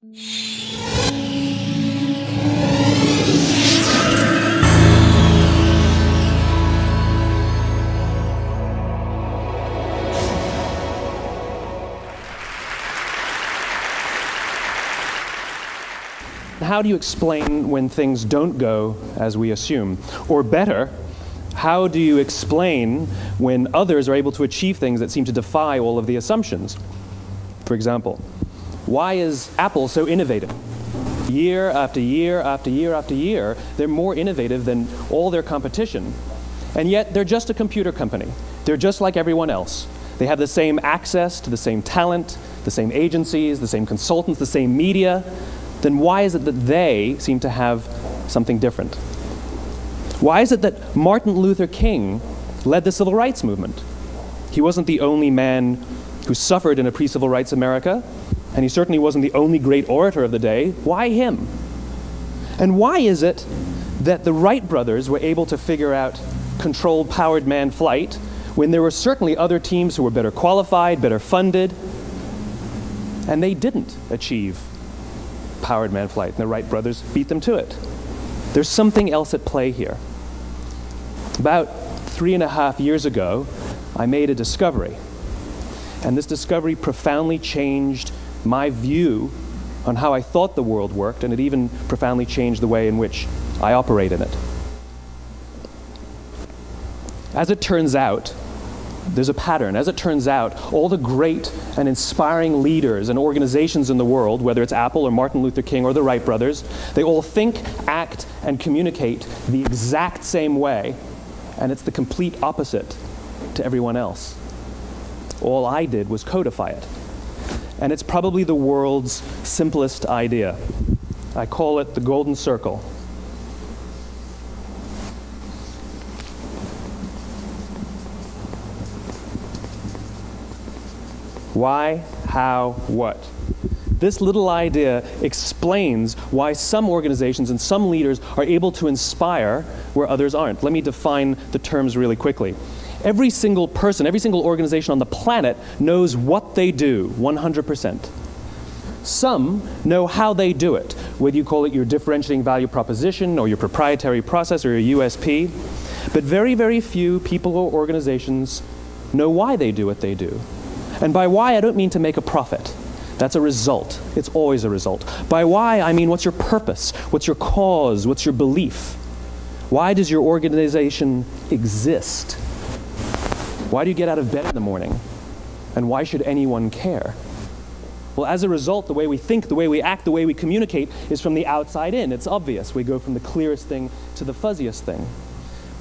How do you explain when things don't go as we assume? Or better, how do you explain when others are able to achieve things that seem to defy all of the assumptions? For example, why is Apple so innovative? Year after year after year after year, they're more innovative than all their competition. And yet, they're just a computer company. They're just like everyone else. They have the same access to the same talent, the same agencies, the same consultants, the same media. Then why is it that they seem to have something different? Why is it that Martin Luther King led the civil rights movement? He wasn't the only man who suffered in a pre-civil rights America, and he certainly wasn't the only great orator of the day. Why him? And why is it that the Wright brothers were able to figure out controlled powered manned flight when there were certainly other teams who were better qualified, better funded, and they didn't achieve powered manned flight, and the Wright brothers beat them to it? There's something else at play here. About 3.5 years ago, I made a discovery, and this discovery profoundly changed my view on how I thought the world worked, and it even profoundly changed the way in which I operate in it. As it turns out, there's a pattern. As it turns out, all the great and inspiring leaders and organizations in the world, whether it's Apple or Martin Luther King or the Wright brothers, they all think, act, and communicate the exact same way, and it's the complete opposite to everyone else. All I did was codify it. And it's probably the world's simplest idea. I call it the golden circle. Why, how, what? This little idea explains why some organizations and some leaders are able to inspire where others aren't. Let me define the terms really quickly. Every single person, every single organization on the planet knows what they do, 100%. Some know how they do it, whether you call it your differentiating value proposition or your proprietary process or your USP. But very, very few people or organizations know why they do what they do. And by why, I don't mean to make a profit. That's a result. It's always a result. By why, I mean what's your purpose? What's your cause? What's your belief? Why does your organization exist? Why do you get out of bed in the morning? And why should anyone care? Well, as a result, the way we think, the way we act, the way we communicate is from the outside in. It's obvious. We go from the clearest thing to the fuzziest thing.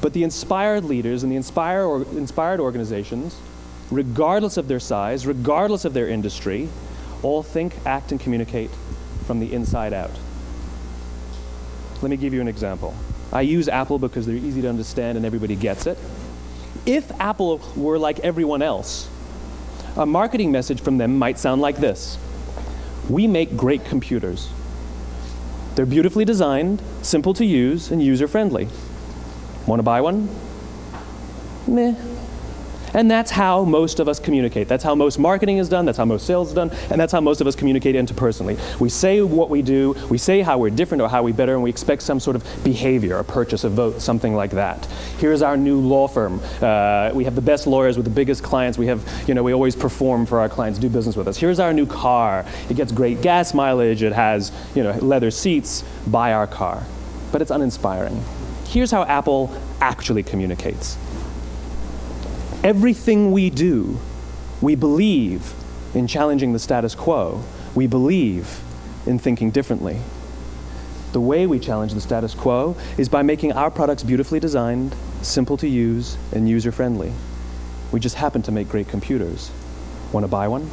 But the inspired leaders and the inspired organizations, regardless of their size, regardless of their industry, all think, act, and communicate from the inside out. Let me give you an example. I use Apple because they're easy to understand and everybody gets it. If Apple were like everyone else, a marketing message from them might sound like this. We make great computers. They're beautifully designed, simple to use, and user-friendly. Want to buy one? Meh. And that's how most of us communicate. That's how most marketing is done, that's how most sales is done, and that's how most of us communicate interpersonally. We say what we do, we say how we're different or how we're better, and we expect some sort of behavior, a purchase, a vote, something like that. Here's our new law firm. We have the best lawyers with the biggest clients. We have, we always perform for our clients, do business with us. Here's our new car. It gets great gas mileage. It has, leather seats. Buy our car. But it's uninspiring. Here's how Apple actually communicates. Everything we do, we believe in challenging the status quo. We believe in thinking differently. The way we challenge the status quo is by making our products beautifully designed, simple to use, and user-friendly. We just happen to make great computers. Want to buy one?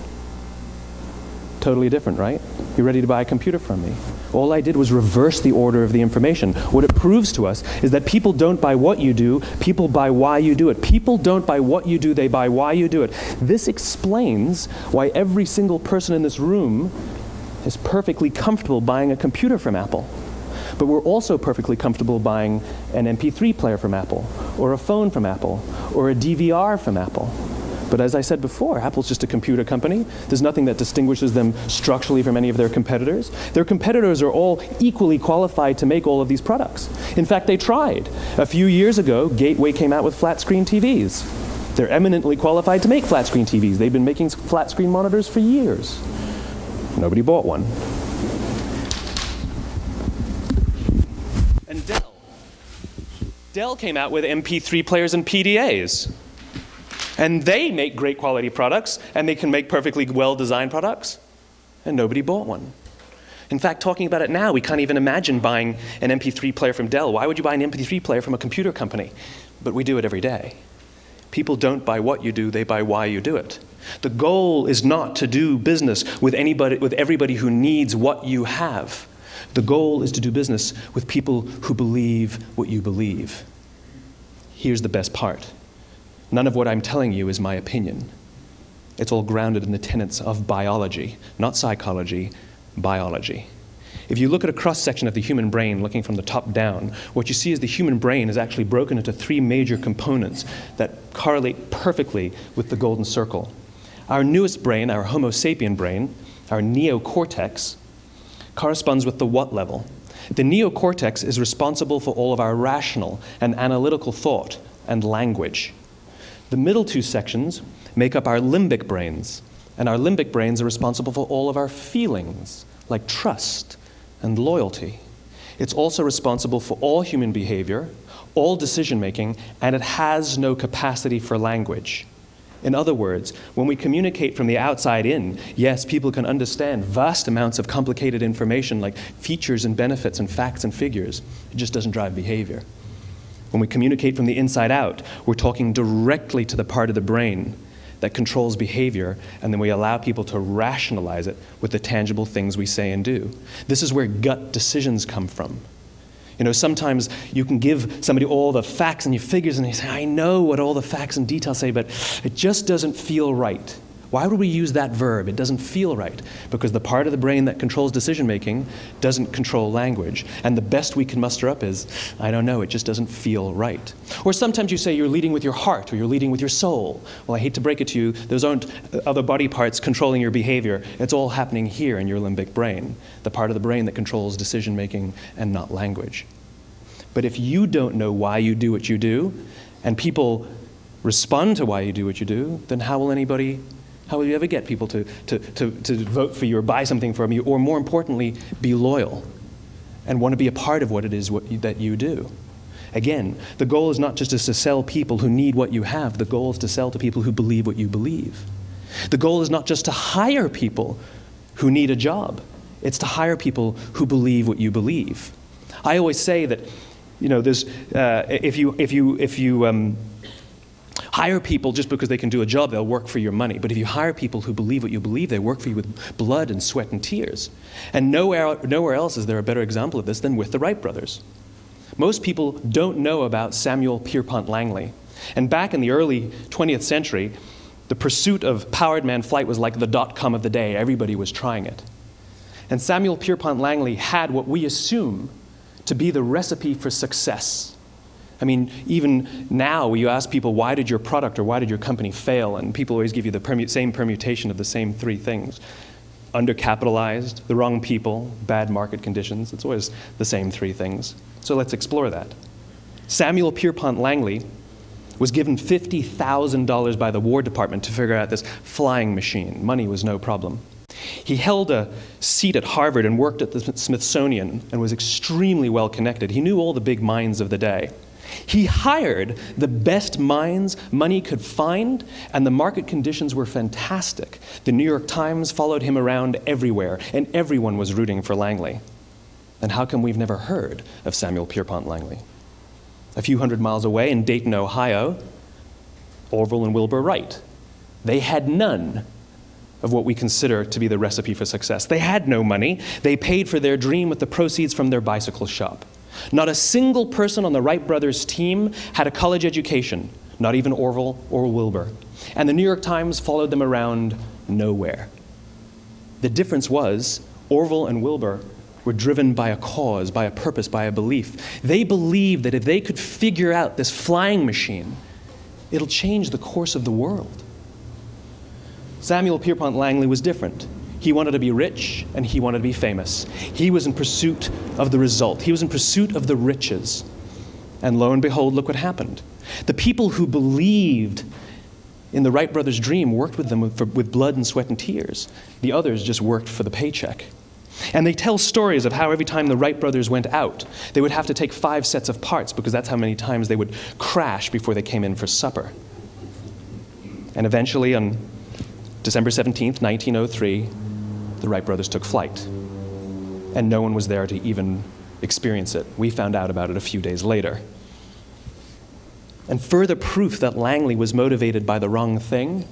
Totally different, right? You're ready to buy a computer from me. All I did was reverse the order of the information. What it proves to us is that people don't buy what you do, people buy why you do it. People don't buy what you do, they buy why you do it. This explains why every single person in this room is perfectly comfortable buying a computer from Apple. But we're also perfectly comfortable buying an MP3 player from Apple, or a phone from Apple, or a DVR from Apple. But as I said before, Apple's just a computer company. There's nothing that distinguishes them structurally from any of their competitors. Their competitors are all equally qualified to make all of these products. In fact, they tried. A few years ago, Gateway came out with flat screen TVs. They're eminently qualified to make flat screen TVs. They've been making flat screen monitors for years. Nobody bought one. And Dell came out with MP3 players and PDAs. And they make great quality products, and they can make perfectly well-designed products, and nobody bought one. In fact, talking about it now, we can't even imagine buying an MP3 player from Dell. Why would you buy an MP3 player from a computer company? But we do it every day. People don't buy what you do, they buy why you do it. The goal is not to do business with everybody who needs what you have. The goal is to do business with people who believe what you believe. Here's the best part. None of what I'm telling you is my opinion. It's all grounded in the tenets of biology, not psychology, biology. If you look at a cross-section of the human brain, looking from the top down, what you see is the human brain is actually broken into three major components that correlate perfectly with the golden circle. Our newest brain, our Homo sapien brain, our neocortex, corresponds with the what level. The neocortex is responsible for all of our rational and analytical thought and language. The middle two sections make up our limbic brains, and our limbic brains are responsible for all of our feelings, like trust and loyalty. It's also responsible for all human behavior, all decision-making, and it has no capacity for language. In other words, when we communicate from the outside in, yes, people can understand vast amounts of complicated information like features and benefits and facts and figures. It just doesn't drive behavior. When we communicate from the inside out, we're talking directly to the part of the brain that controls behavior, and then we allow people to rationalize it with the tangible things we say and do. This is where gut decisions come from. You know, sometimes you can give somebody all the facts and your figures, and they say, I know what all the facts and details say, but it just doesn't feel right. Why would we use that verb? It doesn't feel right. Because the part of the brain that controls decision-making doesn't control language. And the best we can muster up is, I don't know, it just doesn't feel right. Or sometimes you say you're leading with your heart or you're leading with your soul. Well, I hate to break it to you, those aren't other body parts controlling your behavior. It's all happening here in your limbic brain, the part of the brain that controls decision-making and not language. But if you don't know why you do what you do, and people respond to why you do what you do, then how will you ever get people to vote for you or buy something from you, or more importantly, be loyal and want to be a part of what it is that you do? Again, the goal is not just to sell people who need what you have. The goal is to sell to people who believe what you believe. The goal is not just to hire people who need a job. It's to hire people who believe what you believe. I always say that, you know, there's, if you hire people just because they can do a job, they'll work for your money. But if you hire people who believe what you believe, they work for you with blood and sweat and tears. And nowhere else is there a better example of this than with the Wright brothers. Most people don't know about Samuel Pierpont Langley. And back in the early 20th century, the pursuit of powered man flight was like the dot-com of the day. Everybody was trying it. And Samuel Pierpont Langley had what we assume to be the recipe for success. I mean, even now, you ask people, why did your product or why did your company fail? And people always give you the same permutation of the same three things. Undercapitalized, the wrong people, bad market conditions. It's always the same three things. So let's explore that. Samuel Pierpont Langley was given $50,000 by the War Department to figure out this flying machine. Money was no problem. He held a seat at Harvard and worked at the Smithsonian and was extremely well connected. He knew all the big minds of the day. He hired the best minds money could find, and the market conditions were fantastic. The New York Times followed him around everywhere, and everyone was rooting for Langley. And how come we've never heard of Samuel Pierpont Langley? A few hundred miles away in Dayton, Ohio, Orville and Wilbur Wright. They had none of what we consider to be the recipe for success. They had no money. They paid for their dream with the proceeds from their bicycle shop. Not a single person on the Wright brothers' team had a college education, not even Orville or Wilbur. And the New York Times followed them around nowhere. The difference was Orville and Wilbur were driven by a cause, by a purpose, by a belief. They believed that if they could figure out this flying machine, it'll change the course of the world. Samuel Pierpont Langley was different. He wanted to be rich and he wanted to be famous. He was in pursuit of the result. He was in pursuit of the riches. And lo and behold, look what happened. The people who believed in the Wright brothers' dream worked with them with blood and sweat and tears. The others just worked for the paycheck. And they tell stories of how every time the Wright brothers went out, they would have to take 5 sets of parts because that's how many times they would crash before they came in for supper. And eventually, on December 17th, 1903, the Wright brothers took flight. And no one was there to even experience it. We found out about it a few days later. And further proof that Langley was motivated by the wrong thing,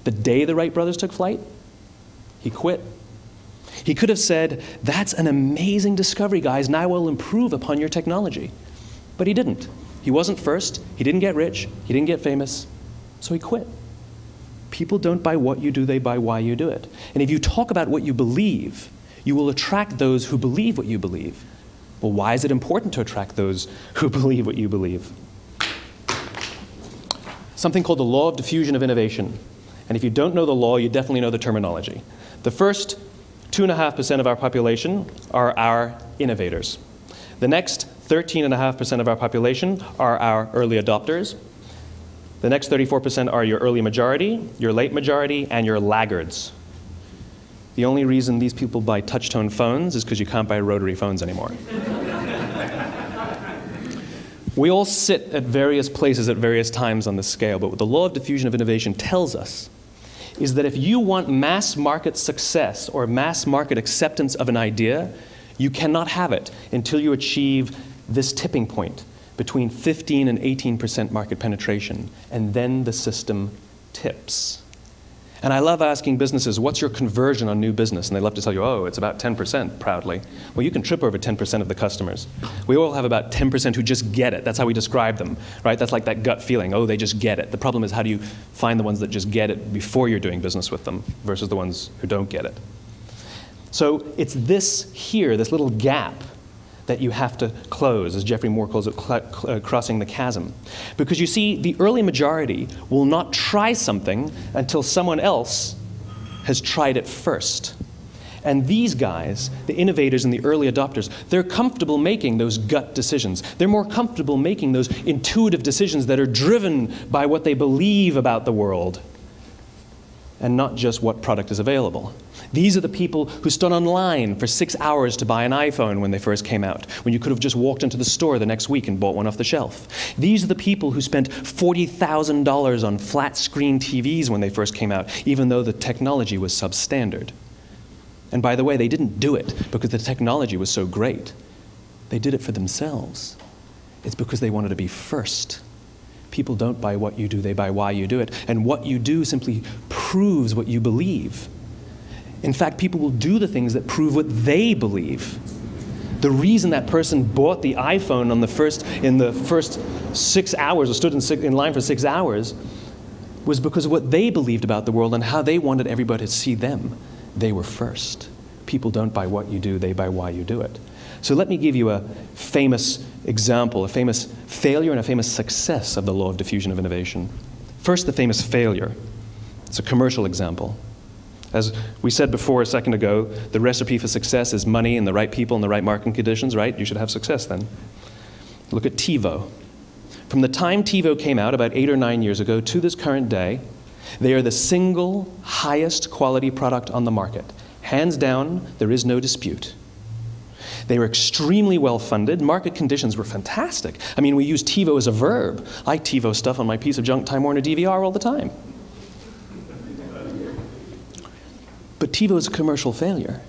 the day the Wright brothers took flight, he quit. He could have said, "That's an amazing discovery, guys, and I will improve upon your technology." But he didn't. He wasn't first. He didn't get rich. He didn't get famous. So he quit. People don't buy what you do, they buy why you do it. And if you talk about what you believe, you will attract those who believe what you believe. Well, why is it important to attract those who believe what you believe? Something called the law of diffusion of innovation. And if you don't know the law, you definitely know the terminology. The first 2.5% of our population are our innovators. The next 13.5% of our population are our early adopters. The next 34% are your early majority, your late majority, and your laggards. The only reason these people buy touch-tone phones is because you can't buy rotary phones anymore. We all sit at various places at various times on the scale, but what the law of diffusion of innovation tells us is that if you want mass market success or mass market acceptance of an idea, you cannot have it until you achieve this tipping point between 15 and 18% market penetration, and then the system tips. And I love asking businesses, what's your conversion on new business? And they love to tell you, oh, it's about 10%, proudly. Well, you can trip over 10% of the customers. We all have about 10% who just get it. That's how we describe them, right? That's like that gut feeling, oh, they just get it. The problem is, how do you find the ones that just get it before you're doing business with them versus the ones who don't get it? So it's this here, this little gap, that you have to close, as Geoffrey Moore calls it, crossing the chasm. Because you see, the early majority will not try something until someone else has tried it first. And these guys, the innovators and the early adopters, they're comfortable making those gut decisions. They're more comfortable making those intuitive decisions that are driven by what they believe about the world and not just what product is available. These are the people who stood online for 6 hours to buy an iPhone when they first came out, when you could have just walked into the store the next week and bought one off the shelf. These are the people who spent $40,000 on flat-screen TVs when they first came out, even though the technology was substandard. And by the way, they didn't do it because the technology was so great. They did it for themselves. It's because they wanted to be first. People don't buy what you do, they buy why you do it. And what you do simply proves what you believe. In fact, people will do the things that prove what they believe. The reason that person bought the iPhone in the first 6 hours, or stood in line for 6 hours, was because of what they believed about the world and how they wanted everybody to see them. They were first. People don't buy what you do, they buy why you do it. So let me give you a famous example, a famous failure and a famous success of the law of diffusion of innovation. First, the famous failure. It's a commercial example. As we said before a second ago, the recipe for success is money and the right people and the right marketing conditions, right? You should have success then. Look at TiVo. From the time TiVo came out about 8 or 9 years ago to this current day, they are the single highest quality product on the market. Hands down, there is no dispute. They were extremely well funded. Market conditions were fantastic. I mean, we use TiVo as a verb. I TiVo stuff on my piece of junk Time Warner DVR all the time. But TiVo is a commercial failure.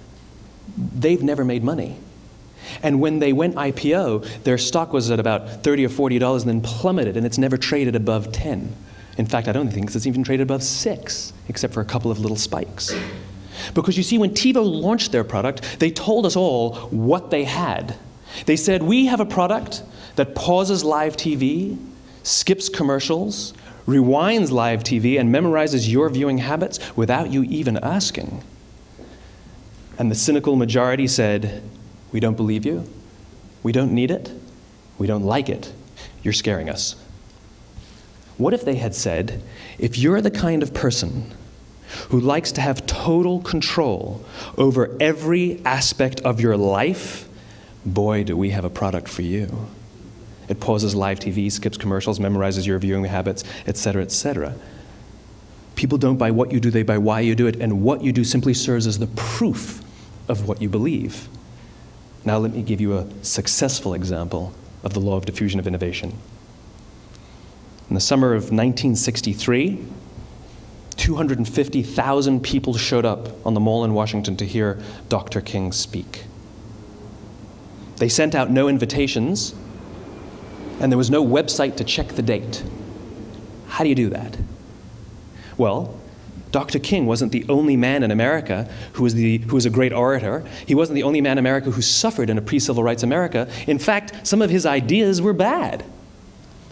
They've never made money. And when they went IPO, their stock was at about $30 or $40 and then plummeted, and it's never traded above 10. In fact, I don't think it's even traded above 6, except for a couple of little spikes. Because you see, when TiVo launched their product, they told us all what they had. They said, we have a product that pauses live TV, skips commercials, rewinds live TV, and memorizes your viewing habits without you even asking. And the cynical majority said, we don't believe you, we don't need it, we don't like it, you're scaring us. What if they had said, if you're the kind of person who likes to have total control over every aspect of your life, boy, do we have a product for you. It pauses live TV, skips commercials, memorizes your viewing habits, etc., etc. People don't buy what you do, they buy why you do it, and what you do simply serves as the proof of what you believe. Now let me give you a successful example of the law of diffusion of innovation. In the summer of 1963, 250,000 people showed up on the Mall in Washington to hear Dr. King speak. They sent out no invitations, and there was no website to check the date. How do you do that? Well, Dr. King wasn't the only man in America who was a great orator. He wasn't the only man in America who suffered in a pre-civil rights America. In fact, some of his ideas were bad.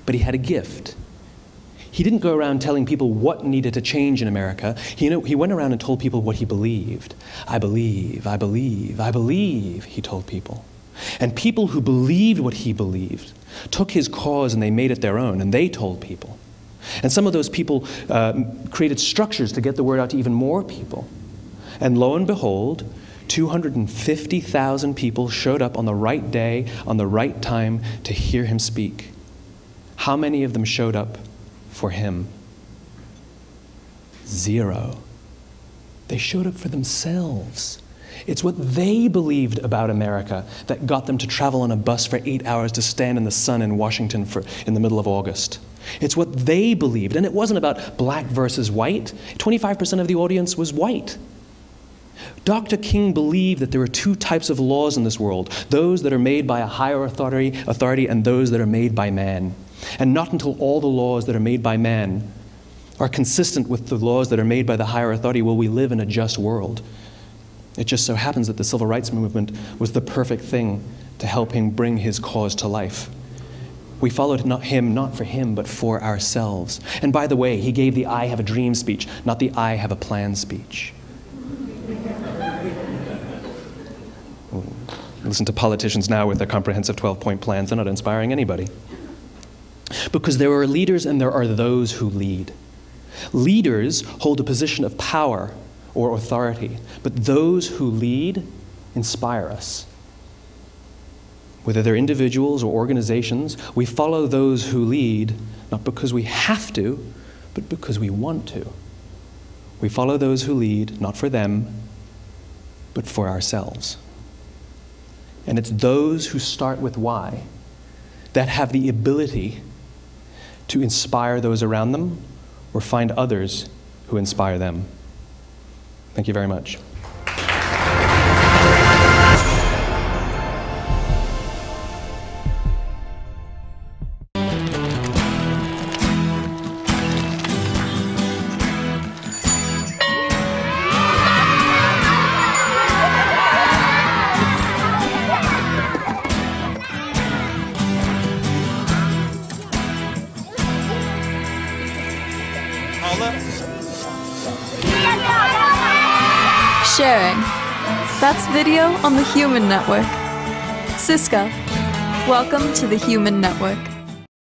But he had a gift. He didn't go around telling people what needed to change in America. He went around and told people what he believed. I believe, I believe, I believe, he told people. And people who believed what he believed took his cause and they made it their own, and they told people. And some of those people created structures to get the word out to even more people. And lo and behold, 250,000 people showed up on the right day, on the right time to hear him speak. How many of them showed up for him? 0. They showed up for themselves. It's what they believed about America that got them to travel on a bus for 8 hours to stand in the sun in Washington in the middle of August. It's what they believed, and it wasn't about black versus white. 25% of the audience was white. Dr. King believed that there are 2 types of laws in this world, those that are made by a higher authority and those that are made by man. And not until all the laws that are made by man are consistent with the laws that are made by the higher authority will we live in a just world. It just so happens that the civil rights movement was the perfect thing to help him bring his cause to life. We followed him not for him, but for ourselves. And by the way, he gave the I have a dream speech, not the I have a plan speech. Listen to politicians now with their comprehensive 12-point plans. They're not inspiring anybody. Because there are leaders and there are those who lead. Leaders hold a position of power or authority, but those who lead inspire us. Whether they're individuals or organizations, we follow those who lead, not because we have to, but because we want to. We follow those who lead, not for them, but for ourselves. And it's those who start with why that have the ability to inspire those around them or find others who inspire them. Thank you very much. Sharing. That's video on the Human Network. Cisco. Welcome to the Human Network.